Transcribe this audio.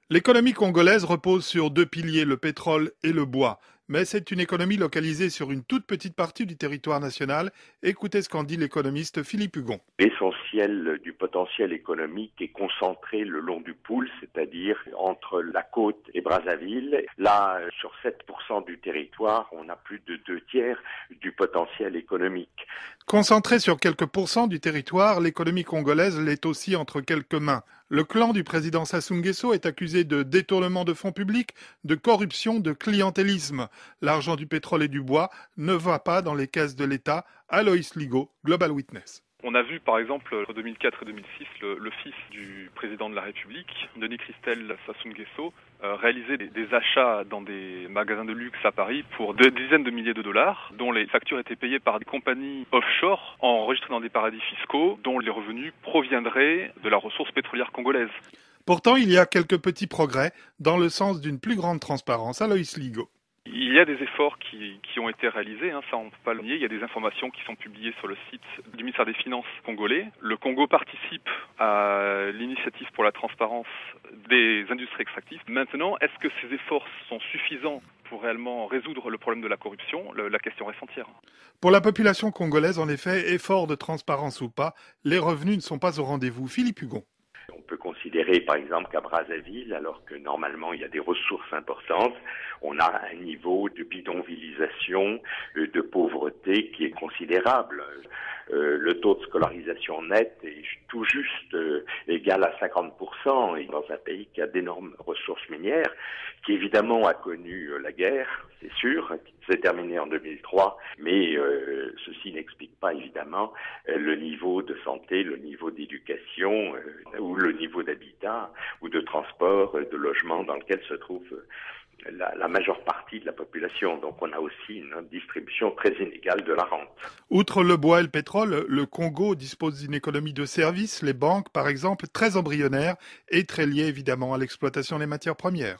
L'économie congolaise repose sur deux piliers, le pétrole et le bois. Mais c'est une économie localisée sur une toute petite partie du territoire national. Écoutez ce qu'en dit l'économiste Philippe Hugon. L'essentiel du potentiel économique est concentré le long du Poul, c'est-à-dire entre la côte et Brazzaville. Là, sur 7% du territoire, on a plus de 2 tiers du potentiel économique. Concentrée sur quelques pourcents du territoire, l'économie congolaise l'est aussi entre quelques mains. Le clan du président Sassou Nguesso est accusé de détournement de fonds publics, de corruption, de clientélisme. L'argent du pétrole et du bois ne va pas dans les caisses de l'État. Aloïs Ligo, Global Witness. On a vu par exemple entre 2004 et 2006 le fils du président de la République, Denis Christel Sassou Nguesso, réaliser des achats dans des magasins de luxe à Paris pour des dizaines de milliers de dollars, dont les factures étaient payées par des compagnies offshore enregistrées dans des paradis fiscaux, dont les revenus proviendraient de la ressource pétrolière congolaise. Pourtant, il y a quelques petits progrès dans le sens d'une plus grande transparence. Aloïs Ligo. Il y a des efforts qui ont été réalisés, ça on ne peut pas le nier. Il y a des informations qui sont publiées sur le site du ministère des Finances congolais. Le Congo participe à l'initiative pour la transparence des industries extractives. Maintenant, est-ce que ces efforts sont suffisants pour réellement résoudre le problème de la corruption? La question reste entière. Pour la population congolaise, en effet, effort de transparence ou pas, les revenus ne sont pas au rendez-vous. Philippe Hugon. On peut considérer par exemple qu'à Brazzaville, alors que normalement il y a des ressources importantes, on a un niveau de bidonvillisation, de pauvreté qui est considérable. Le taux de scolarisation net est tout juste égal à 50%, et dans un pays qui a d'énormes ressources minières, qui évidemment a connu la guerre, c'est sûr, qui s'est terminée en 2003, mais ceci n'explique pas évidemment le niveau de santé, le niveau d'éducation ou le niveau d'habitat ou de transport, de logement dans lequel se trouve la majeure partie de la population. Donc on a aussi une distribution très inégale de la rente. Outre le bois et le pétrole, le Congo dispose d'une économie de services, les banques par exemple, très embryonnaire et très liée évidemment à l'exploitation des matières premières.